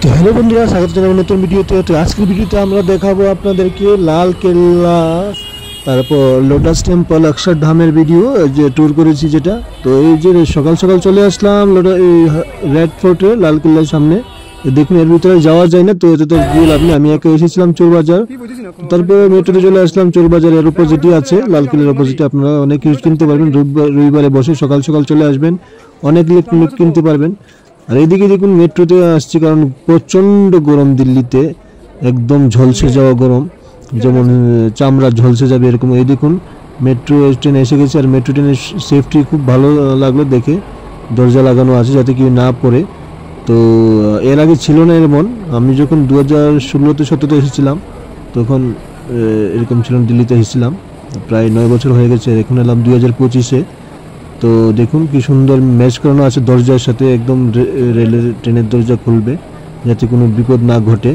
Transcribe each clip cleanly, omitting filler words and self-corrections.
তো হ্যালো বন্ধুরা, স্বাগত জানাবো নতুন ভিডিওতে। তো আজকের ভিডিওতে আমরা দেখাবো আপনাদেরকে লাল কেল্লা, তারপর লোটাস টেম্পল, অক্ষরধামের ভিডিও যে ট্যুর করেছি যেটা। তো এই যে সকাল সকাল চলে আসলাম রেড ফোর্টে, লাল কেল্লার সামনে। দেখুন এর ভিতরে যাওয়া যায় না, তো এতে তো গিয়ে লাভ নেই। আমি একে এসেছিলাম চোরবাজার, তারপরে মেট্রোতে চলে আসলাম চোরবাজার। এর অপোজিটই আছে লাল কেল্লার অপোজিটে আপনারা অনেক কিছু কিনতে পারবেন। রবিবারে বসে সকাল সকাল চলে আসবেন, অনেক ইলেকট্রনিক কিনতে পারবেন। আর এদিকে দেখুন মেট্রোতে আসছি, কারণ প্রচণ্ড গরম দিল্লিতে, একদম ঝলসে যাওয়া গরম, যেমন চামড়া ঝলসে যাবে এরকম। এই দেখুন মেট্রো ট্রেন এসে গেছে। আর মেট্রো ট্রেনের সেফটি খুব ভালো লাগলো দেখে, দরজা লাগানো আছে যাতে কেউ না পড়ে। তো এর আগে ছিল না এমন। আমি যখন 2016-17 এসেছিলাম তখন এরকম ছিল, দিল্লিতে এসেছিলাম, প্রায় 9 বছর হয়ে গেছে। এখন এলাম 2025-এ। তো দেখুন কি সুন্দর ম্যাচ করানো আছে দরজার সাথে, একদম রেলের ট্রেনের দরজা খুলবে যাতে কোনো বিপদ না ঘটে।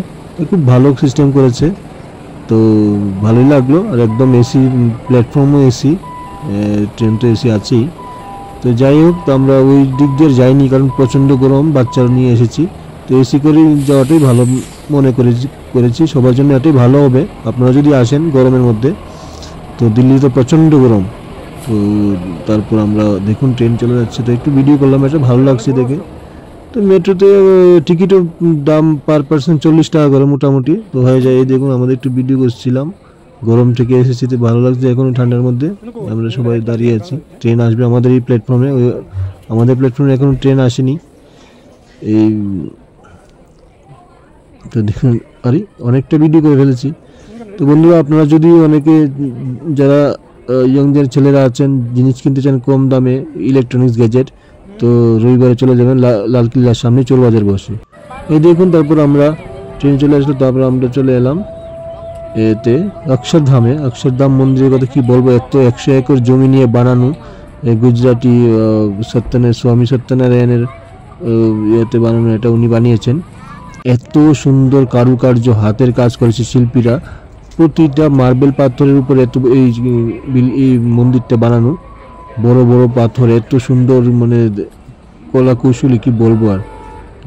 খুব ভালো সিস্টেম করেছে, তো ভালোই লাগলো। আর একদম এসি প্ল্যাটফর্মও এসি, ট্রেন তো এসি আছেই। তো যাই হোক, তো আমরা ওই দিক দিয়ে যাইনি কারণ প্রচণ্ড গরম, বাচ্চারা নিয়ে এসেছি। তো এসি করে যাওয়াটাই ভালো মনে করেছি, সবার জন্য এটাই ভালো হবে। আপনারা যদি আসেন গরমের মধ্যে, তো দিল্লি তো প্রচণ্ড গরম। তো তারপর আমরা দেখুন ট্রেন চলে যাচ্ছে, তো একটু ভিডিও করলাম, এটা ভালো লাগছে দেখে। তো মেট্রোতে টিকিটের দাম পার পার্সন 40 টাকা করে মোটামুটি, তো হয়ে যায়। এই দেখুন আমাদের একটু ভিডিও করছিলাম, গরম থেকে এসেছি, তো ভালো লাগছে। এখন ঠান্ডার মধ্যে আমরা সবাই দাঁড়িয়ে আছি, ট্রেন আসবে আমাদের এই প্ল্যাটফর্মে। আমাদের প্ল্যাটফর্মে এখনো ট্রেন আসেনি। এই তো দেখুন, আরে অনেকটা ভিডিও করে ফেলেছি। তো বন্ধুরা, আপনারা যদি অনেকে যারা ইয়ংদের ছেলেরা আছেন, জিনিস কিনতে চান কম দামে, ইলেকট্রনিক্স গ্যাজেট, তো রবিবারে চলে যাবেন লাল কেল্লার সামনে চোরবাজার বসে। এই দেখুন তারপর আমরা ট্রেন চলে আসলো, তারপর আমরা চলে এলাম এতে অক্ষরধামে। অক্ষরধাম মন্দিরের কথা কি বলবো, 100 একর জমি নিয়ে বানানো, গুজরাটি স্বামী সত্যনারায়ণের ইয়েতে বানানো, এটা উনি বানিয়েছেন। এত সুন্দর কারুকার্য, হাতের কাজ করেছে শিল্পীরা, প্রতিটা মার্বেল পাথরের উপর এত এই মন্দিরটা বানানো, বড় বড় পাথর, এত সুন্দর, মানে কলা কৌশলী কি বলবো। আর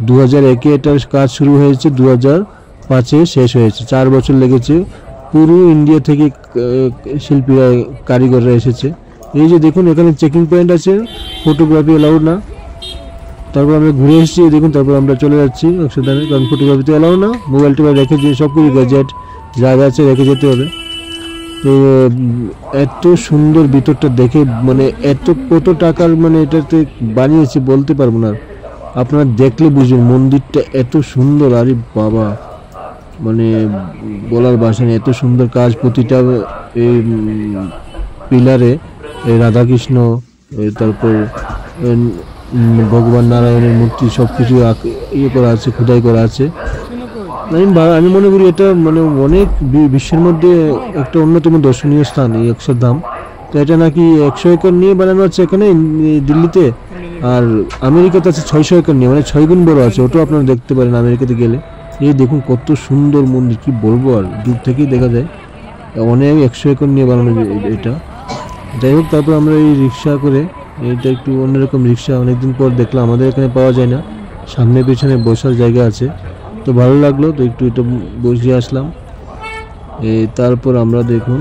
2001-এ এটার কাজ শুরু হয়েছে, 2005-এ শেষ হয়েছে, 4 বছর লেগেছে। পুরো ইন্ডিয়া থেকে শিল্পীরা, কারিগররা এসেছে। এই যে দেখুন এখানে চেকিং পয়েন্ট আছে, ফটোগ্রাফি এলাউড না। তারপর আমরা ঘুরে এসেছি, দেখুন তারপর আমরা চলে যাচ্ছি অক্ষরধামে, কারণ ফটোগ্রাফিতে এলাও না। মোবাইল টোবাইল রেখে যে সব কিছু গ্যাজেট যা আছে রেখে যেতে হবে। তো এত সুন্দর ভিতরটা দেখে, মানে কত টাকার, মানে এটাতে বানিয়েছে বলতে পারবো না, আপনারা দেখলে বুঝবেন মন্দিরটা এত সুন্দর। আরে বাবা, মানে বলার ভাষা নেই, এত সুন্দর কাজ। প্রতিটা এই পিলারে রাধাকৃষ্ণ, তারপর ভগবান নারায়ণের মূর্তি, সব কিছু ইয়ে করা আছে, খোদাই করা আছে। আমি মনে করি এটা মানে অনেক বিশ্বের মধ্যে একটা অন্যতম দর্শনীয় স্থান এই অক্ষরধাম। তো এটা নাকি 100 একর নিয়ে বানানো আছে এখানে দিল্লিতে, আর আমেরিকাতে আছে 600 একর নিয়ে, মানে 6 গুণ বড় আছে। ওটাও আপনারা দেখতে পারেন আমেরিকাতে গেলে। এই দেখুন কত সুন্দর মন্দির, কি বলবো, আর দূর থেকেই দেখা যায়। অনেক 100 একর নিয়ে বানানো এটা। যাই হোক, তারপর আমরা এই রিক্সা করে, এটা একটু অন্যরকম রিক্সা, অনেকদিন পর দেখলাম, আমাদের এখানে পাওয়া যায় না। সামনে পেছনে বসার জায়গা আছে, তো ভালো লাগলো, তো একটু এটা বসে আসলাম। তারপর আমরা দেখুন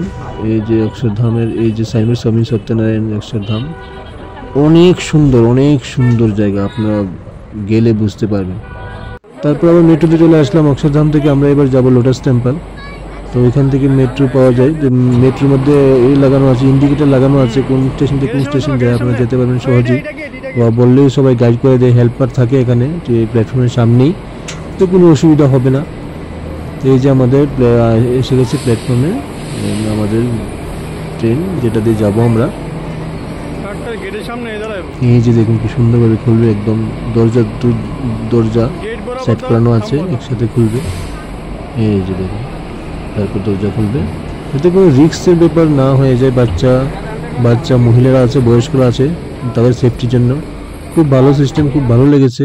এই যে অক্ষরধামের, এই যে স্বামী সত্যনারায়ণ অক্ষরধাম, অনেক সুন্দর জায়গা, আপনারা গেলে বুঝতে পারবেন। তারপর আবার মেট্রোতে চলে আসলাম অক্ষরধাম থেকে। আমরা এবার যাব লোটাস টেম্পল। তো ওইখান থেকে মেট্রো পাওয়া যায়, মেট্রোর মধ্যে এই লাগানো আছে, ইন্ডিকেটার লাগানো আছে, কোন স্টেশন থেকে কোন স্টেশন যায় আপনারা যেতে পারবেন সহজেই। বা বললেও সবাই গাইড করে দেয়, হেল্পার থাকে এখানে যে প্ল্যাটফর্মের সামনেই, তো কোনো অসুবিধা হবে না। তো এই যে আমাদের এসে গেছে প্ল্যাটফর্মে আমাদের ট্রেন, যেটা দিয়ে যাবো আমরা। এই যে দেখুন কি সুন্দরভাবে খুলবে, একদম দরজা সেট করানো আছে, একসাথে খুলবে। এই যে দেখুন, তারপর দরজা খুলবে, যাতে কোনো রিস্কের ব্যাপার না হয়ে যায়। বাচ্চা মহিলারা আছে, বয়স্করা আছে, তাদের সেফটির জন্য খুব ভালো সিস্টেম, খুব ভালো লেগেছে।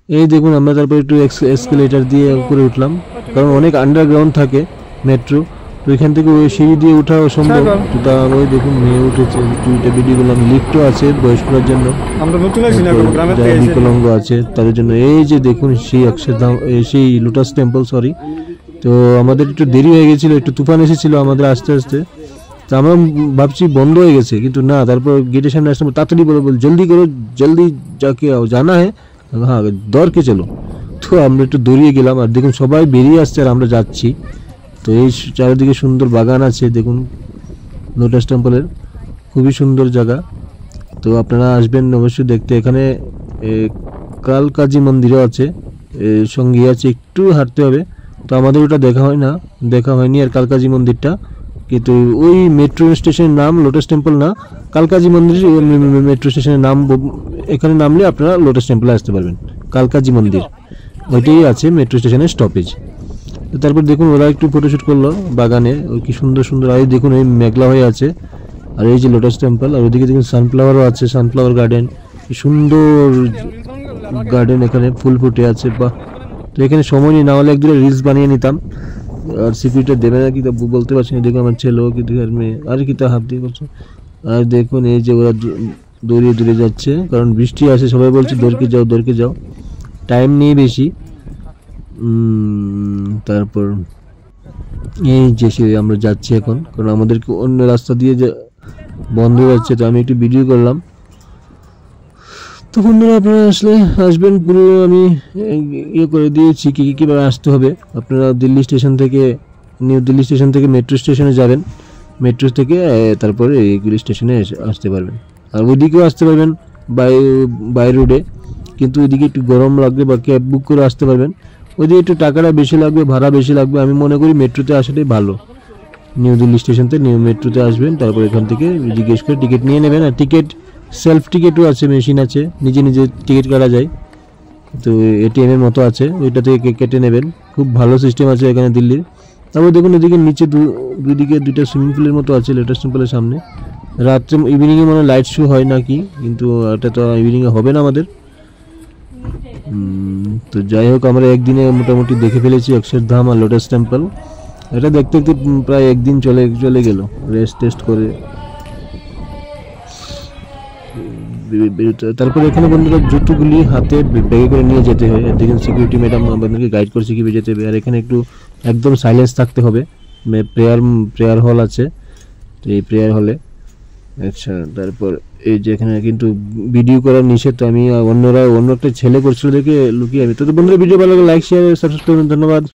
এই দেখুন আমরা তারপর একটু এসকেলেটার দিয়ে উপরে উঠলাম, কারণ অনেক আন্ডারগ্রাউন্ড থাকে মেট্রো, তো এখান থেকে ওই সিঁড়ি দিয়ে ওঠা অসম্ভব। তো তা ওই দেখুন মেয়ে উঠেছে, দুইটা ভিডিও করলাম। লিফটও আছে বয়স্কদের জন্য, আমরা নতুন আছি না গ্রামের যারা থেকে এসে। বিকলাঙ্গ আছে তাদের জন্য। এই যে দেখুন সেই অক্ষরধাম, সেই লোটাস টেম্পল, সরি। তো আমাদের একটু দেরি হয়ে গেছিল, একটু তুফান এসেছিল আমাদের আস্তে আস্তে। তো আমরা ভাবছি বন্ধ হয়ে গেছে, কিন্তু না, তারপর গেটের সামনে আসলাম, তাড়াতাড়ি বলো, জলদি করো, জলদি যাকে জানা হ্যাঁ হ্যাঁ দৌড়কে চলো। তো আমরা একটু দৌড়িয়ে গেলাম, আর দেখুন সবাই বেরিয়ে আসছে আর আমরা যাচ্ছি। তো এই চারিদিকে সুন্দর বাগান আছে দেখুন লোটাস টেম্পলের, খুবই সুন্দর জায়গা। তো আপনারা আসবেন অবশ্যই দেখতে। এখানে কালকাজি মন্দিরও আছে, সঙ্গে আছে, একটু হাঁটতে হবে। তো আমাদের ওটা দেখা হয়নি আর কালকাজি মন্দিরটা। কিন্তু ওই মেট্রো স্টেশনের নাম লোটাস টেম্পল না, কালকাজি মন্দির মেট্রো স্টেশনের নাম। এখানে নামলে আপনারা লোটাস টেম্পলে আসতে পারবেন। কালকাজি মন্দির ওইটাই আছে মেট্রো স্টেশনের স্টপেজ। তারপর দেখুন ওরা একটু ফটোশ্যুট করলো বাগানে, ওই কি সুন্দর সুন্দর। আর দেখুন এই মেঘলা হয়ে আছে, আর এই যে লোটাস টেম্পল, আর ওইদিকে দেখুন সানফ্লাওয়ারও আছে, সানফ্লাওয়ার গার্ডেন, কি সুন্দর গার্ডেন, এখানে ফুল ফুটে আছে, বাহ। তো এখানে সময় নিয়ে না হলে এক দুটো রিলস বানিয়ে নিতাম, আর সিকিউরিটি দেবে না কি তা বলতে পারছি না। দেখুন আমার ছেলেও কি আর মেয়ে আর কি তা হাত দিয়ে করছে। আর দেখুন এই যে ওরা দৌড়িয়ে দৌড়ে যাচ্ছে, কারণ বৃষ্টি আসে, সবাই বলছে দৌড়কে যাও দৌড়কে যাও, টাইম নেই বেশি। তারপর এই যে আমরা যাচ্ছি এখন, কারণ আমাদেরকে অন্য রাস্তা দিয়ে বন্ধ হয়ে যাচ্ছে। তো আমি একটু ভিডিও করলাম। তো বন্ধুরা আপনারা আসবেন, পুরো আমি ইয়ে করে দিয়েছি কীভাবে আসতে হবে। আপনারা নিউ দিল্লি স্টেশন থেকে মেট্রো স্টেশনে যাবেন, মেট্রো থেকে তারপরে এইগুলি স্টেশনে আসতে পারবেন। আর ওইদিকেও আসতে পারবেন বাই রোডে, কিন্তু ওইদিকে একটু গরম লাগবে, বা ক্যাব বুক করে আসতে পারবেন। ওইদিকে একটু টাকাটা বেশি লাগবে, ভাড়া বেশি লাগবে। আমি মনে করি মেট্রোতে আসাটাই ভালো। নিউ দিল্লি স্টেশন থেকে মেট্রোতে আসবেন, তারপর এখান থেকে জিজ্ঞেস করে টিকিট নিয়ে নেবেন। আর টিকিট সেলফ টিকিটও আছে, মেশিন আছে, নিজে নিজে টিকিট কাটা যায়। তো এটিএম এর মতো আছে, ওইটা থেকে কেটে নেবেন। খুব ভালো সিস্টেম আছে এখানে দিল্লির। তারপর দেখুন এদিকে নিচে দুদিকে দুইটা সুইমিং পুলের মতো আছে লোটাস টেম্পলের সামনে। রাত্রে ইভিনিংয়ে মনে লাইট শো হয় নাকি, কিন্তু এটা তো ইভিনিংয়ে হবে না আমাদের। তো যাই হোক, আমরা একদিনে মোটামুটি দেখে ফেলেছি অক্ষরধাম আর লোটাস টেম্পল। এটা দেখতে দেখতে প্রায় একদিন চলে গেল, রেস্ট টেস্ট করে। তারপরে এখানে বন্ধুরা জুতোগুলি হাতে ব্যাগে করে নিয়ে যেতে হয়। দেখেন সিকিউরিটি ম্যাডাম আপনাদেরকে গাইড করছে কীভাবে যেতে হবে। আর এখানে একটু একদম সাইলেন্স থাকতে হবে। প্রেয়ার হল আছে, তো এই প্রেয়ার হলে আচ্ছা। তারপর এই যে এখানে কিন্তু ভিডিও করার নিষেধ। তো আমি অন্য একটা ছেলে করছিল দেখে লুকিয়ে আমি। তো বন্ধুরা ভিডিও ভালো লাগে লাইক শেয়ার সাবস্ক্রাইব করুন, ধন্যবাদ।